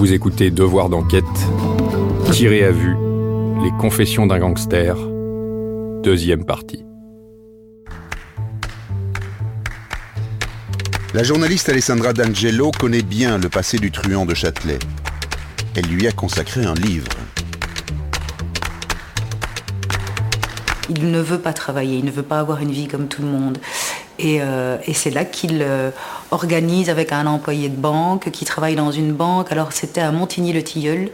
Vous écoutez Devoir d'enquête, tiré à vue, les confessions d'un gangster, deuxième partie. La journaliste Alessandra D'Angelo connaît bien le passé du truand de Châtelet. Elle lui a consacré un livre. Il ne veut pas travailler, il ne veut pas avoir une vie comme tout le monde. Et c'est là qu'il organise avec un employé de banque qui travaille dans une banque. Alors c'était à Montigny-le-Tilleul.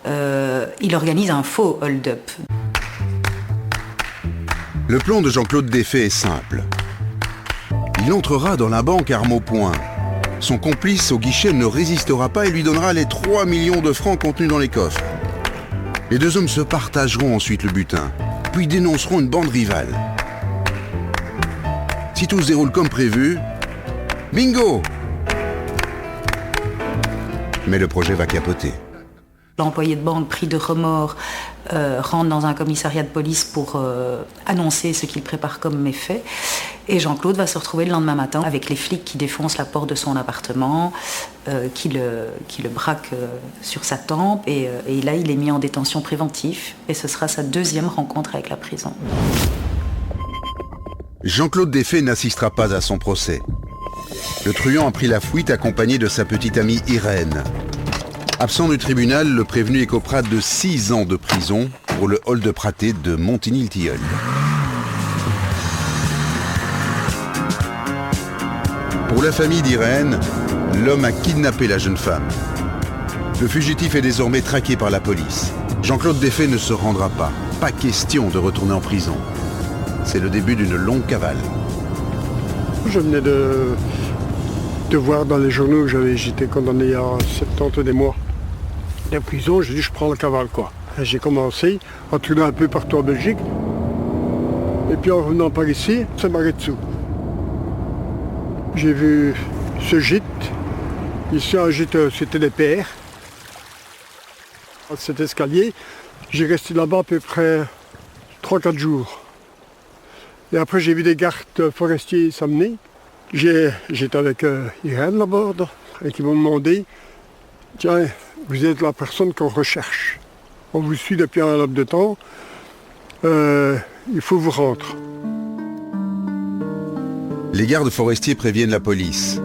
Il organise un faux hold-up. Le plan de Jean-Claude Desfaits est simple. Il entrera dans la banque arme au poing. Son complice au guichet ne résistera pas et lui donnera les 3 millions de francs contenus dans les coffres. Les deux hommes se partageront ensuite le butin, puis dénonceront une bande rivale. Si tout se déroule comme prévu, bingo! Mais le projet va capoter. L'employé de banque, pris de remords, rentre dans un commissariat de police pour annoncer ce qu'il prépare comme méfait. Et Jean-Claude va se retrouver le lendemain matin avec les flics qui défoncent la porte de son appartement, qui le braquent sur sa tempe. Et là, il est mis en détention préventive. Et ce sera sa deuxième rencontre avec la prison. Jean-Claude Desfaits n'assistera pas à son procès. Le truand a pris la fuite accompagné de sa petite amie Irène. Absent du tribunal, le prévenu écopera de 6 ans de prison pour le hold-up raté de Montigny-le-Tilleul. Pour la famille d'Irène, l'homme a kidnappé la jeune femme. Le fugitif est désormais traqué par la police. Jean-Claude Desfaits ne se rendra pas. Pas question de retourner en prison. C'est le début d'une longue cavale. Je venais de voir dans les journaux que j'étais condamné à 70 des mois de prison. J'ai dit je prends la cavale quoi. Et j'ai commencé à tourner un peu partout en Belgique. Et puis en revenant par ici, c'est Maretsu. J'ai vu ce gîte. Ici un gîte, c'était des pères. Cet escalier, j'ai resté là-bas à peu près 3-4 jours. Et après, j'ai vu des gardes forestiers s'amener. J'étais avec Irène là-bas, et qui m'ont demandé « Tiens, vous êtes la personne qu'on recherche. On vous suit depuis un laps de temps. Il faut vous rendre. » Les gardes forestiers préviennent la police.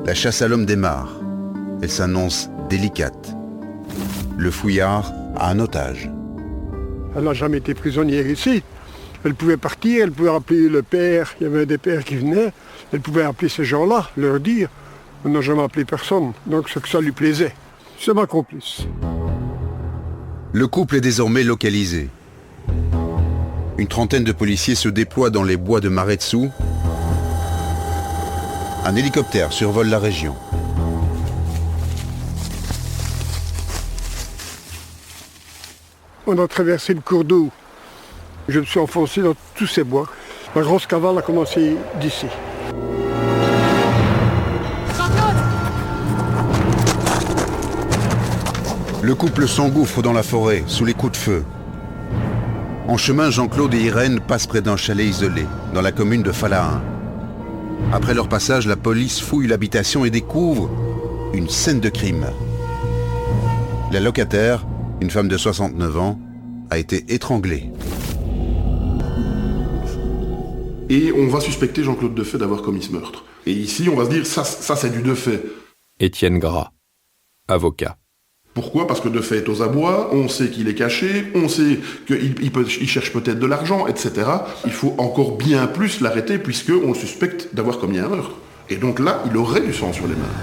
La chasse à l'homme démarre. Elle s'annonce délicate. Le fouillard a un otage. Elle n'a jamais été prisonnière ici. Elle pouvait partir, elle pouvait appeler le père, il y avait des pères qui venaient, elle pouvait appeler ces gens-là, leur dire, on n'a jamais appelé personne, donc c'est que ça lui plaisait. C'est ma complice. Le couple est désormais localisé. Une trentaine de policiers se déploient dans les bois de Maretsu. Un hélicoptère survole la région. On a traversé le cours d'eau. Je me suis enfoncé dans tous ces bois. La grosse cavale a commencé d'ici. Le couple s'engouffre dans la forêt, sous les coups de feu. En chemin, Jean-Claude et Irène passent près d'un chalet isolé, dans la commune de Falahin. Après leur passage, la police fouille l'habitation et découvre une scène de crime. La locataire, une femme de 69 ans, a été étranglée. Et on va suspecter Jean-Claude Desfaits d'avoir commis ce meurtre. Et ici, on va se dire, ça c'est du Desfaits. Étienne Gras, avocat. Pourquoi ? Parce que Desfaits est aux abois, on sait qu'il est caché, on sait qu'il cherche peut-être de l'argent, etc. Il faut encore bien plus l'arrêter, puisqu'on le suspecte d'avoir commis un meurtre. Et donc là, il aurait du sang sur les mains.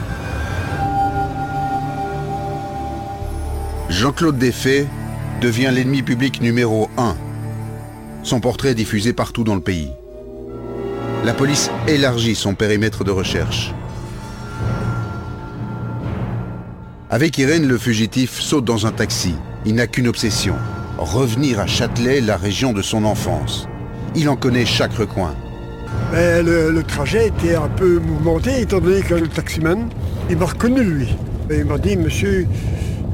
Jean-Claude Desfaits devient l'ennemi public numéro 1. Son portrait est diffusé partout dans le pays. La police élargit son périmètre de recherche. Avec Irène, le fugitif saute dans un taxi. Il n'a qu'une obsession, revenir à Châtelet, la région de son enfance. Il en connaît chaque recoin. Mais le trajet était un peu mouvementé, étant donné que le taximan, il m'a reconnu, lui. Et il m'a dit, monsieur,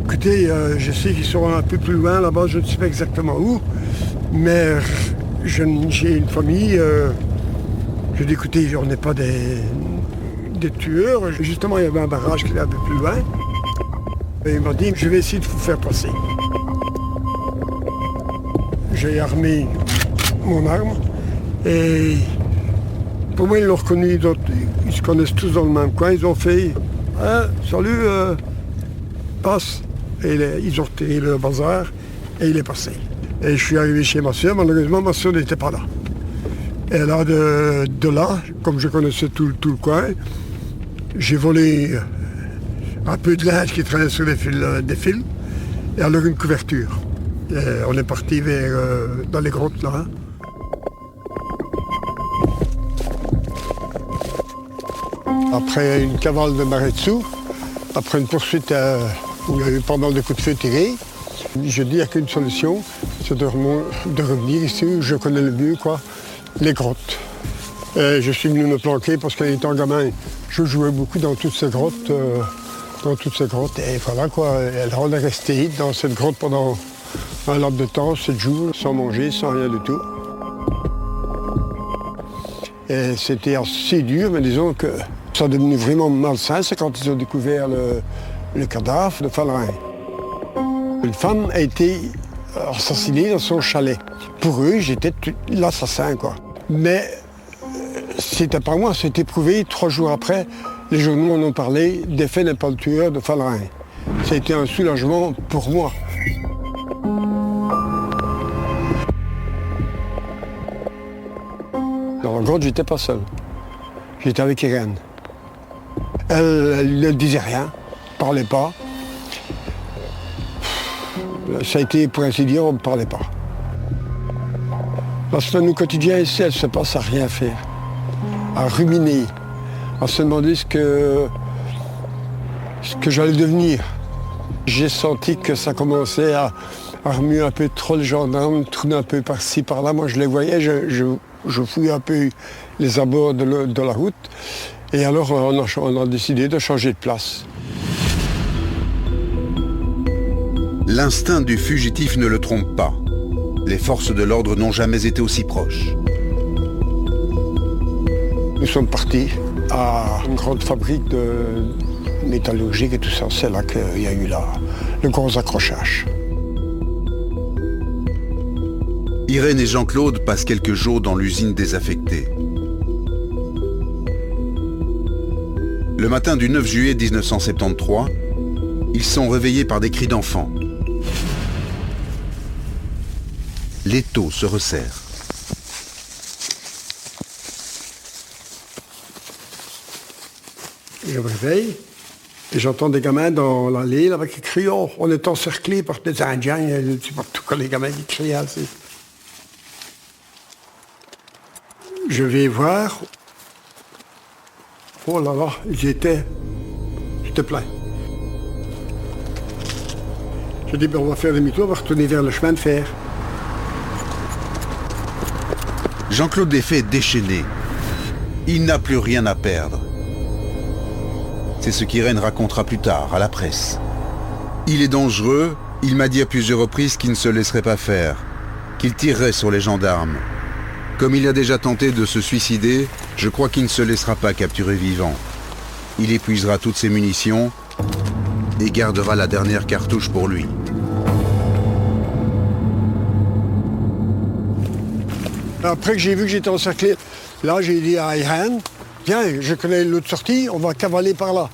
écoutez, je sais qu'ils sont un peu plus loin là-bas, je ne sais pas exactement où, mais j'ai une famille. Je dis, écoutez, on n'est pas des tueurs. Justement, il y avait un barrage qui était un peu plus loin. Et il m'a dit, je vais essayer de vous faire passer. J'ai armé mon arme et pour moi, ils l'ont reconnu. Ils se connaissent tous dans le même coin. Ils ont fait salut, passe. Et ils ont retiré le bazar et il est passé. Et je suis arrivé chez ma soeur. Malheureusement, ma soeur n'était pas là. Et là, de là, comme je connaissais tout le coin, j'ai volé un peu de linge qui traînait sur des fils et alors une couverture. Et on est parti dans les grottes là. Après une cavale de Maretsu, après une poursuite où il y a eu pas mal de coups de feu tirés, je dis qu'il n'y a qu'une solution, c'est de revenir ici où je connais le mieux, les grottes. Et je suis venu me planquer parce qu'en étant gamin, je jouais beaucoup dans toutes ces grottes. Et voilà Et là, on est resté dans cette grotte pendant un laps de temps, 7 jours, sans manger, sans rien du tout. Et c'était assez dur, mais disons que ça est devenu vraiment malsain, c'est quand ils ont découvert le cadavre de Falarin. Une femme a été assassinée dans son chalet. Pour eux, j'étais l'assassin, Mais c'était pas moi, c'était prouvé 3 jours après. Les journaux en ont parlé, Défait n'est pas le tueur de Falarin. Ça a été un soulagement pour moi. Dans la grotte, j'étais pas seul. J'étais avec Irène. Elle ne disait rien, parlait pas. Ça a été, pour ainsi dire, on ne parlait pas. Parce que nous, quotidien ici, elle se passe à rien faire, à ruminer, à se demander ce que j'allais devenir. J'ai senti que ça commençait à remuer un peu trop le gendarme, tourner un peu par-ci, par-là. Moi, je les voyais, je fouillais un peu les abords de la route. Et alors, on a décidé de changer de place. L'instinct du fugitif ne le trompe pas. Les forces de l'ordre n'ont jamais été aussi proches. Nous sommes partis à une grande fabrique de métallurgique et tout ça. C'est là qu'il y a eu le gros accrochage. Irène et Jean-Claude passent quelques jours dans l'usine désaffectée. Le matin du 9 juillet 1973, ils sont réveillés par des cris d'enfants. L'étau se resserre. Je me réveille et j'entends des gamins dans l'allée avec qui crient « Oh, on est encerclés par des Indiens ». Je ne sais pas tout les gamins qui crient ainsi. Je vais voir. Oh là là, j'étais plein. Je dis, on va faire demi-tour, on va retourner vers le chemin de fer. Jean-Claude Défait est déchaîné. Il n'a plus rien à perdre. C'est ce qu'Irène racontera plus tard, à la presse. Il est dangereux, il m'a dit à plusieurs reprises qu'il ne se laisserait pas faire, qu'il tirerait sur les gendarmes. Comme il a déjà tenté de se suicider, je crois qu'il ne se laissera pas capturer vivant. Il épuisera toutes ses munitions et gardera la dernière cartouche pour lui. Après que j'ai vu que j'étais encerclé, là j'ai dit à Irène, tiens, je connais l'autre sortie, on va cavaler par là.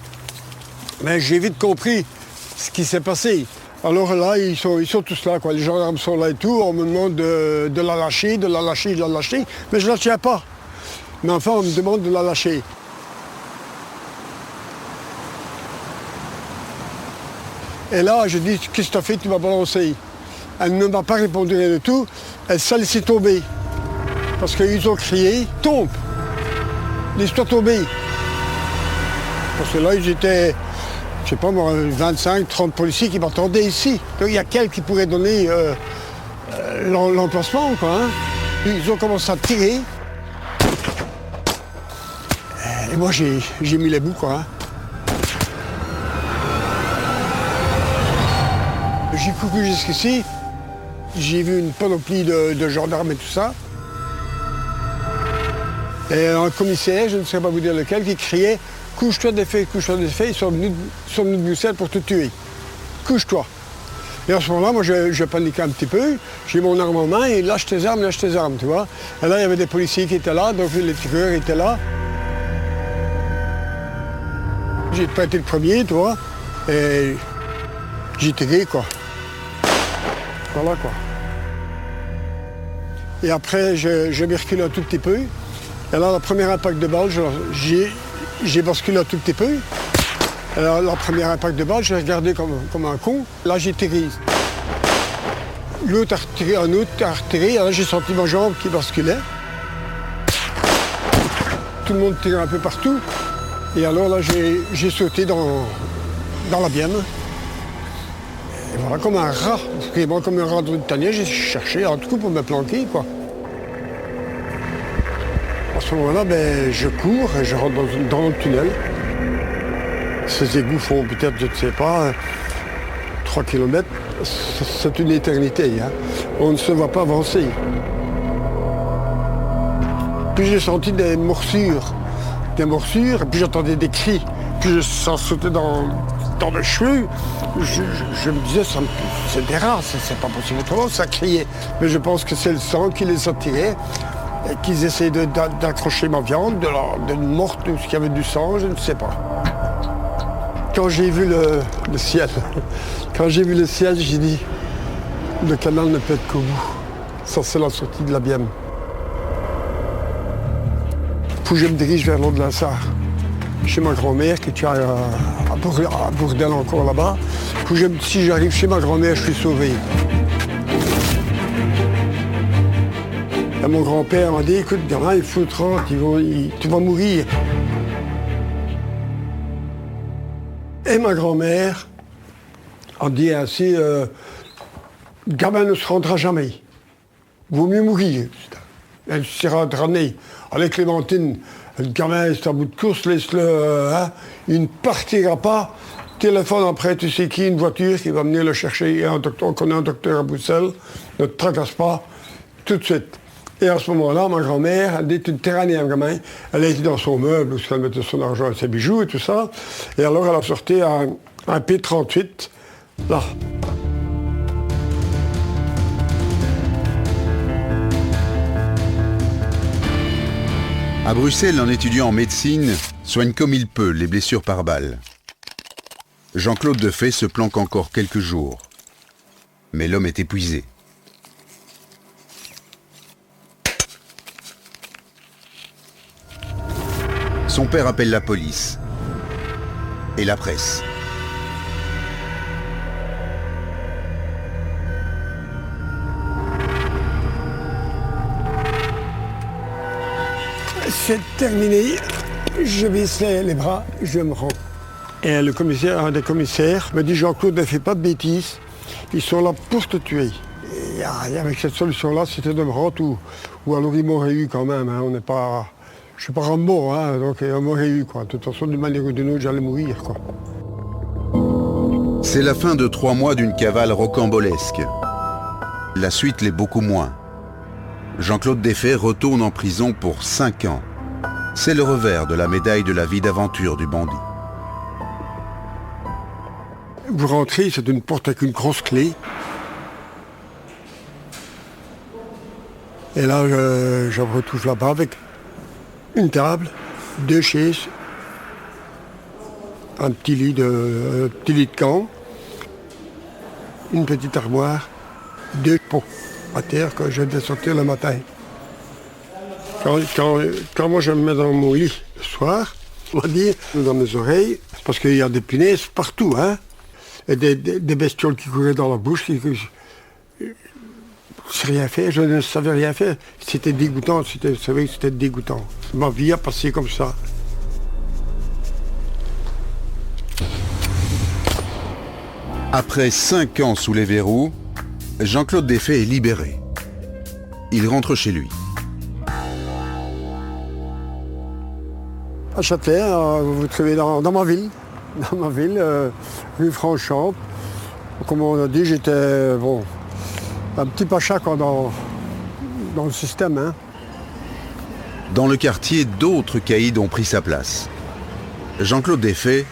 Mais j'ai vite compris ce qui s'est passé. Alors là, ils sont tous là, Les gendarmes sont là et tout, on me demande de la lâcher, mais je ne la tiens pas. Mais enfin, on me demande de la lâcher. Et là, je dis, qu'est-ce que tu as fait, tu m'as balancé. Elle ne m'a pas répondu rien du tout, elle s'est laissée tomber. Parce qu'ils ont crié, tombe, laisse-toi tomber. Parce que là, ils étaient, je sais pas moi, 25, 30 policiers qui m'attendaient ici. Donc il y a quelqu'un qui pourrait donner l'emplacement, Ils ont commencé à tirer. Et moi, j'ai mis les bouts, J'ai couru jusqu'ici. J'ai vu une panoplie de gendarmes et tout ça. Et un commissaire, je ne sais pas vous dire lequel, qui criait « Couche-toi des faits, couche-toi des faits », ils sont venus de Bruxelles pour te tuer. couche-toi. Et à ce moment-là, moi, je paniquais un petit peu. J'ai mon arme en main et lâche tes armes, tu vois. Et là, il y avait des policiers qui étaient là, donc les tireurs étaient là. J'ai pas été le premier, tu vois. Et j'ai tiré, quoi. Voilà, quoi. Et après, je m'ai reculé un tout petit peu. Et là, le premier impact de balle, j'ai basculé un tout petit peu. Alors, le premier impact de balle, j'ai regardé comme un con. Là, j'ai tiré. L'autre a retiré, un autre a retiré. Alors, j'ai senti ma jambe qui basculait. Tout le monde tirait un peu partout. Et alors, là, j'ai sauté dans la bienne. Et voilà, comme un rat. Vraiment comme un rat de tanière, j'ai cherché un trou pour me planquer, quoi. À ce moment-là, je cours et je rentre dans le tunnel. Ces égouts font peut-être, je ne sais pas, 3 km. C'est une éternité. Hein. On ne se voit pas avancer. Puis j'ai senti des morsures, et puis j'entendais des cris. Puis ça sautait dans les cheveux. Je me disais, c'est des rats, c'est pas possible autrement, ça criait. Mais je pense que c'est le sang qui les attirait. Et qu'ils essayaient d'accrocher ma viande, de morte, ou ce qu'il y avait du sang, je ne sais pas. Quand j'ai vu le ciel, j'ai dit, le canal ne peut être qu'au bout. Ça, c'est la sortie de la Bienne. Puis je me dirige vers l'eau de la Sarre, chez ma grand-mère, qui est à Bourdelle encore là-bas. Puis si j'arrive chez ma grand-mère, je suis sauvé. Et mon grand-père m'a dit, écoute, gamin, il faut 30, tu vas mourir. Et ma grand-mère a dit ainsi, gamin ne se rendra jamais. Vaut mieux mourir. Elle sera dramée. Allez, Clémentine, le gamin est à bout de course, laisse-le, il ne partira pas. Téléphone après, tu sais qui, une voiture qui va venir le chercher. On connaît un docteur à Bruxelles, ne te tracasse pas, tout de suite. Et à ce moment-là, ma grand-mère, elle était une tyrannie à un gamin. Elle était dans son meuble, où elle mettait son argent et ses bijoux et tout ça. Et alors, elle a sorti un P38, là. À Bruxelles, un étudiant en médecine soigne comme il peut les blessures par balle. Jean-Claude Defay se planque encore quelques jours. Mais l'homme est épuisé. Son père appelle la police et la presse. C'est terminé, je baisse les bras, je me rends. Et le commissaire, un des commissaires me dit, Jean-Claude, ne fais pas de bêtises, ils sont là pour te tuer. Et avec cette solution-là, c'était de me rendre ou alors ils m'auraient eu quand même, hein, on n'est pas... Je suis pas Rambo, hein, donc on m'aurait eu, quoi. De toute façon, d'une manière ou d'une autre, j'allais mourir, quoi. C'est la fin de 3 mois d'une cavale rocambolesque. La suite l'est beaucoup moins. Jean-Claude Defay retourne en prison pour 5 ans. C'est le revers de la médaille de la vie d'aventure du bandit. Vous rentrez, c'est une porte avec une grosse clé. Et là, je me retrouve là-bas avec une table, 2 chaises, un petit lit de camp, une petite armoire, 2 pots à terre que je devais sortir le matin. Quand moi je me mets dans mon lit le soir, on va dire, dans mes oreilles, parce qu'il y a des punaises partout, hein, et des bestioles qui couraient dans la bouche, je rien fait, je ne savais rien faire. C'était dégoûtant, c'est vrai que c'était dégoûtant. Ma vie a passé comme ça. Après 5 ans sous les verrous, Jean-Claude Defay est libéré. Il rentre chez lui. À Châtelet, vous vous trouvez dans ma ville, rue Franche-Chambre. Comme on a dit, j'étais un petit pacha quoi, dans le système. Hein. Dans le quartier, d'autres caïds ont pris sa place. Jean-Claude Defay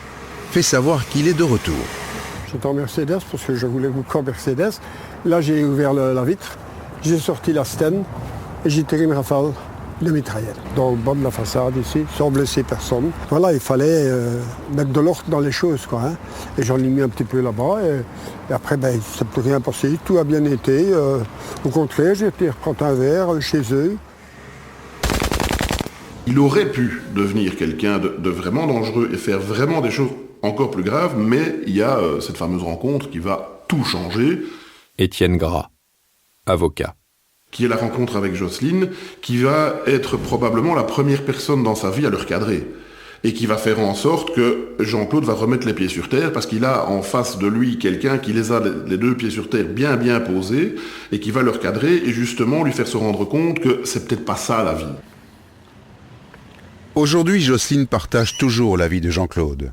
fait savoir qu'il est de retour. C'était en Mercedes, parce que je voulais beaucoup en Mercedes. Là, j'ai ouvert la vitre, j'ai sorti la Sten et j'ai tiré une rafale de mitraillette dans le bas de la façade ici, sans blesser personne. Voilà, il fallait mettre de l'ordre dans les choses, quoi. Hein. Et j'en ai mis un petit peu là-bas. Et après, il ne s'est plus rien passé. Tout a bien été. Au contraire, j'ai été reprendre un verre chez eux. Il aurait pu devenir quelqu'un de vraiment dangereux et faire vraiment des choses encore plus graves, mais il y a cette fameuse rencontre qui va tout changer. Étienne Gras, avocat. Qui est la rencontre avec Jocelyne, qui va être probablement la première personne dans sa vie à le recadrer. Et qui va faire en sorte que Jean-Claude va remettre les pieds sur terre, parce qu'il a en face de lui quelqu'un qui les a les deux pieds sur terre bien posés, et qui va le recadrer, et justement lui faire se rendre compte que c'est peut-être pas ça la vie. Aujourd'hui, Jocelyne partage toujours la vie de Jean-Claude.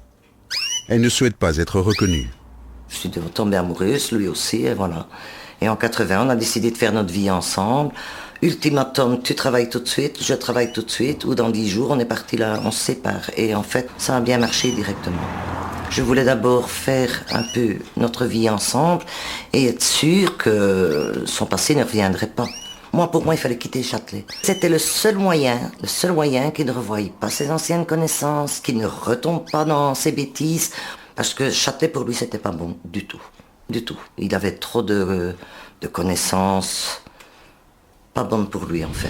Elle ne souhaite pas être reconnue. Je suis tombée amoureuse, lui aussi, et voilà. Et en 80, on a décidé de faire notre vie ensemble. Ultimatum, tu travailles tout de suite, je travaille tout de suite, ou dans 10 jours, on est parti là, on se sépare. Et en fait, ça a bien marché directement. Je voulais d'abord faire un peu notre vie ensemble et être sûr que son passé ne reviendrait pas. Moi, pour moi, il fallait quitter Châtelet. C'était le seul moyen qu'il ne revoie pas ses anciennes connaissances, qu'il ne retombe pas dans ses bêtises, parce que Châtelet, pour lui, c'était pas bon du tout. Du tout. Il avait trop de connaissances pas bonnes pour lui en fait.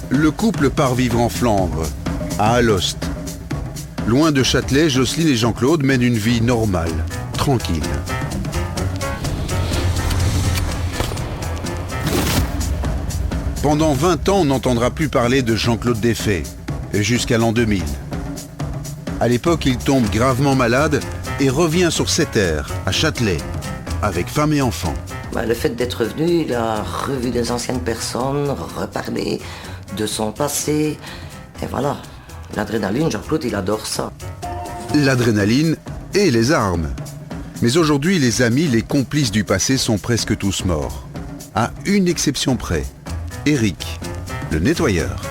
Le couple part vivre en Flandre, à Alost. Loin de Châtelet, Jocelyne et Jean-Claude mènent une vie normale, tranquille. Pendant 20 ans, on n'entendra plus parler de Jean-Claude Desfaix, jusqu'à l'an 2000. À l'époque, il tombe gravement malade et revient sur ses terres, à Châtelet, avec femme et enfants. Le fait d'être venu, il a revu des anciennes personnes, reparlé de son passé. Et voilà, l'adrénaline, Jean-Claude, il adore ça. L'adrénaline et les armes. Mais aujourd'hui, les amis, les complices du passé sont presque tous morts. À une exception près, Eric, le nettoyeur.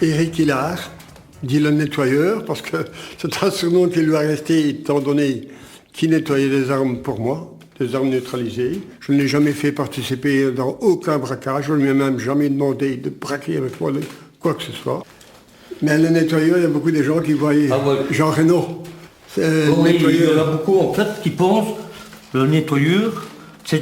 Éric Hillard, dit le nettoyeur, parce que c'est un surnom qui lui a resté étant donné qu'il nettoyait des armes pour moi, des armes neutralisées. Je ne l'ai jamais fait participer dans aucun braquage, je ne lui ai même jamais demandé de braquer avec moi quoi que ce soit. Mais le nettoyeur, il y a beaucoup de gens qui voyaient Jean Reno. Oui, il y en a beaucoup en fait qui pensent que le nettoyeur, c'est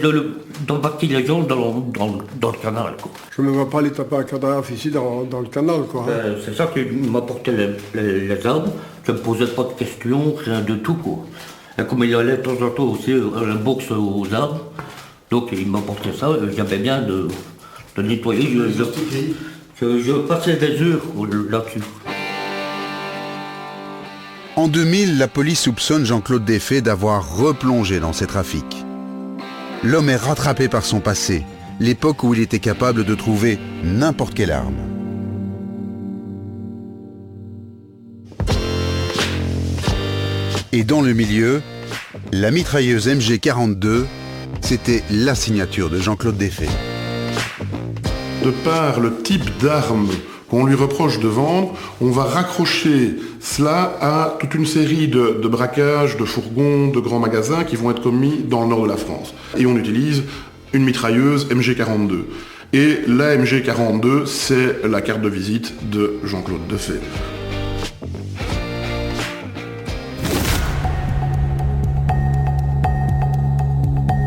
d'embarquer les gens dans le canal. Quoi. Je ne me vois pas les taper un cadavre ici dans le canal. Quoi. C'est ça qui m'apportait les armes. Je ne me posais pas de questions, rien de tout. Quoi. Et comme il allait de temps en temps aussi à la bourse aux armes, donc il m'apportait ça, j'avais bien de nettoyer. Je passais des heures là-dessus. En 2000, la police soupçonne Jean-Claude Desfaix d'avoir replongé dans ces trafics. L'homme est rattrapé par son passé, l'époque où il était capable de trouver n'importe quelle arme. Et dans le milieu, la mitrailleuse MG42, c'était la signature de Jean-Claude Desfaix. De par le type d'arme qu'on lui reproche de vendre, on va raccrocher cela à toute une série de braquages, de fourgons, de grands magasins qui vont être commis dans le nord de la France. Et on utilise une mitrailleuse MG42. Et la MG42, c'est la carte de visite de Jean-Claude Desfaix.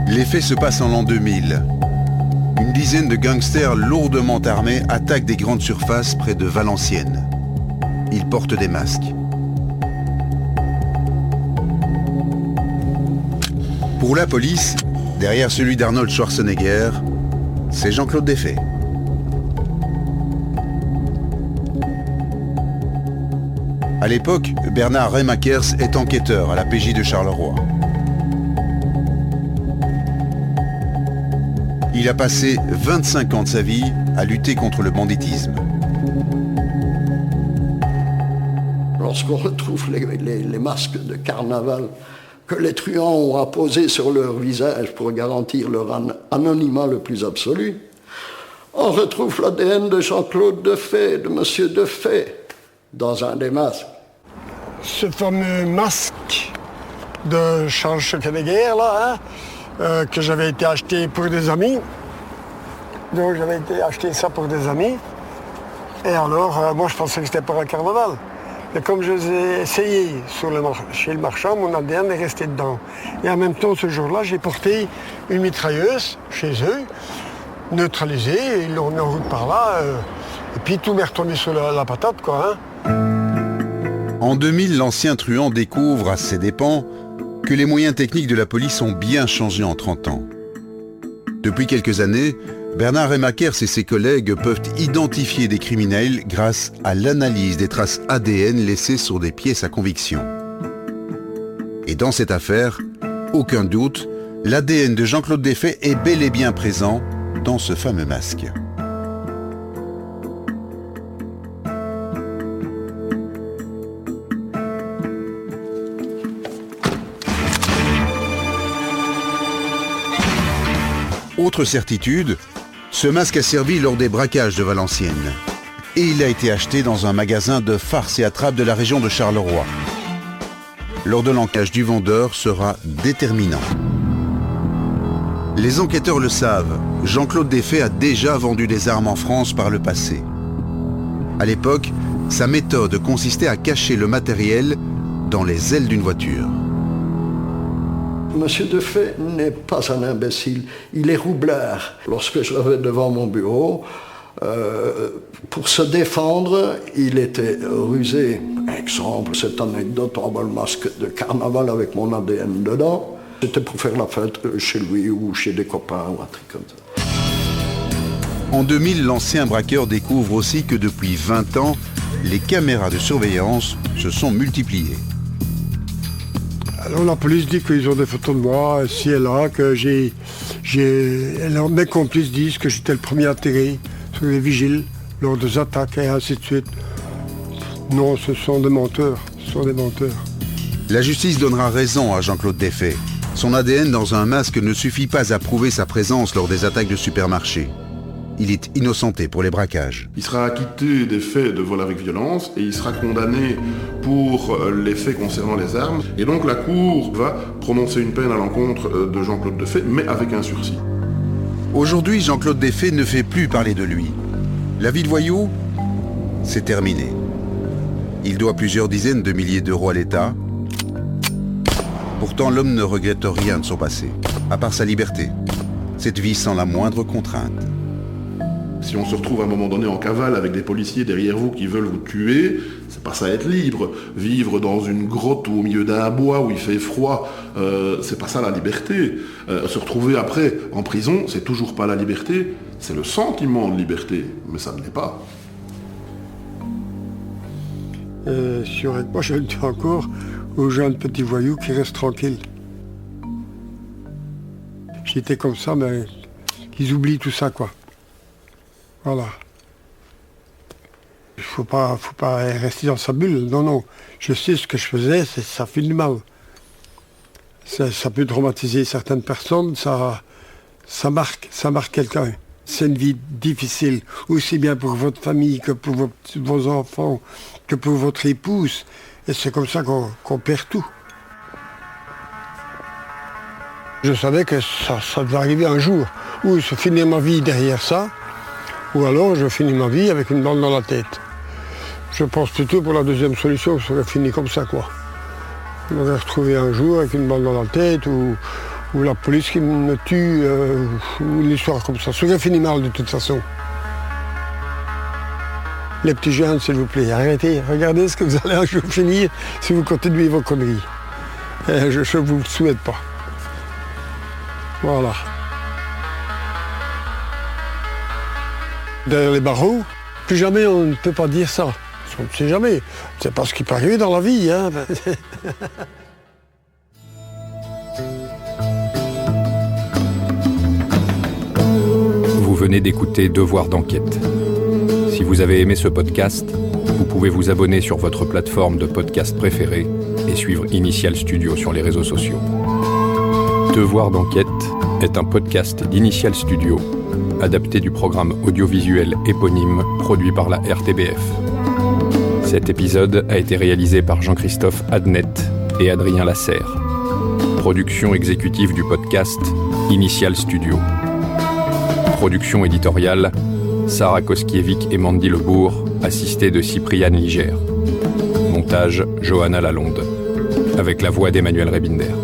Les faits se passent en l'an 2000. Une dizaine de gangsters lourdement armés attaquent des grandes surfaces près de Valenciennes. Ils portent des masques. Pour la police, derrière celui d'Arnold Schwarzenegger, c'est Jean-Claude Desfaix. À l'époque, Bernard Remakers est enquêteur à la PJ de Charleroi. Il a passé 25 ans de sa vie à lutter contre le banditisme. Lorsqu'on retrouve les masques de carnaval que les truands ont apposés sur leur visage pour garantir leur anonymat le plus absolu, on retrouve l'ADN de Jean-Claude Desfaix, de M. Desfaix. dans un des masques. Ce fameux masque de Charles Schwarzenegger, là, que j'avais été acheté pour des amis. Donc j'avais été acheter ça pour des amis. Et alors, moi je pensais que c'était pour un carnaval. Et comme je les ai essayés chez le marchand, mon ADN est resté dedans. Et en même temps, ce jour-là, j'ai porté une mitrailleuse chez eux, neutralisée, et ils l'ont mis en route par là. Et puis tout m'est retombé sur la patate, quoi. En 2000, l'ancien truand découvre à ses dépens que les moyens techniques de la police ont bien changé en 30 ans. Depuis quelques années, Bernard Remakers et ses collègues peuvent identifier des criminels grâce à l'analyse des traces ADN laissées sur des pièces à conviction. Et dans cette affaire, aucun doute, l'ADN de Jean-Claude Desfaits est bel et bien présent dans ce fameux masque. Autre certitude, ce masque a servi lors des braquages de Valenciennes. Et il a été acheté dans un magasin de farces et attrapes de la région de Charleroi. Lors de l'enquête du vendeur sera déterminant. Les enquêteurs le savent, Jean-Claude Desfaits a déjà vendu des armes en France par le passé. À l'époque, sa méthode consistait à cacher le matériel dans les ailes d'une voiture. Monsieur Desfaits n'est pas un imbécile, il est roublard. Lorsque je l'avais devant mon bureau, pour se défendre, il était rusé. Exemple, cette anecdote, on voit le masque de carnaval avec mon ADN dedans. C'était pour faire la fête chez lui ou chez des copains ou un truc comme ça. En 2000, l'ancien braqueur découvre aussi que depuis 20 ans, les caméras de surveillance se sont multipliées. Alors la police dit qu'ils ont des photos de moi, ici et là, que alors, mes complices disent que j'étais le premier à tirer sur les vigiles lors des attaques et ainsi de suite. Non, ce sont des menteurs, La justice donnera raison à Jean-Claude Desfaits. Son ADN dans un masque ne suffit pas à prouver sa présence lors des attaques de supermarchés. Il est innocenté pour les braquages. Il sera acquitté des faits de vol avec violence et il sera condamné pour les faits concernant les armes. Et donc la Cour va prononcer une peine à l'encontre de Jean-Claude Desfaits, mais avec un sursis. Aujourd'hui, Jean-Claude Desfaits ne fait plus parler de lui. La vie de voyou, c'est terminé. Il doit plusieurs dizaines de milliers d'euros à l'État. Pourtant, l'homme ne regrette rien de son passé, à part sa liberté. Cette vie sans la moindre contrainte. Si on se retrouve à un moment donné en cavale avec des policiers derrière vous qui veulent vous tuer, c'est pas ça être libre. Vivre dans une grotte ou au milieu d'un bois où il fait froid, c'est pas ça la liberté. Se retrouver après en prison, c'est toujours pas la liberté, c'est le sentiment de liberté, mais ça ne l'est pas. Moi je le dis encore aux jeunes petits voyous qui restent tranquilles. J'étais comme ça, mais qu'ils oublient tout ça, quoi. Voilà. Il faut pas rester dans sa bulle. Non. Je sais ce que je faisais, ça fait du mal. Ça peut traumatiser certaines personnes, ça marque quelqu'un. C'est une vie difficile, aussi bien pour votre famille que pour vos enfants, que pour votre épouse. Et c'est comme ça qu'on perd tout. Je savais que ça devait arriver un jour où je finis ma vie derrière ça, ou alors je finis ma vie avec une balle dans la tête. Je pense plutôt pour la deuxième solution, ça aurait fini comme ça, quoi. Je m'aurais retrouvé un jour avec une balle dans la tête, ou la police qui me tue, ou une histoire comme ça. Ça aurait fini mal de toute façon. Les petits jeunes, s'il vous plaît, arrêtez, regardez ce que vous allez un jour finir si vous continuez vos conneries. Je ne vous le souhaite pas. Voilà. Derrière les barreaux, plus jamais on ne peut pas dire ça. On ne sait jamais. C'est pas ce qui peut arriver dans la vie, hein. Vous venez d'écouter Devoir d'enquête. Si vous avez aimé ce podcast, vous pouvez vous abonner sur votre plateforme de podcast préférée et suivre Initial Studio sur les réseaux sociaux. Devoir d'enquête est un podcast d'Initial Studio, adapté du programme audiovisuel éponyme produit par la RTBF. Cet épisode a été réalisé par Jean-Christophe Adnet et Adrien Lasserre. Production exécutive du podcast, Initial Studio. Production éditoriale, Sarah Koskiewicz et Mandy Lebourg, assistée de Cypriane Ligère. Montage, Johanna Lalonde, avec la voix d'Emmanuel Rebinder.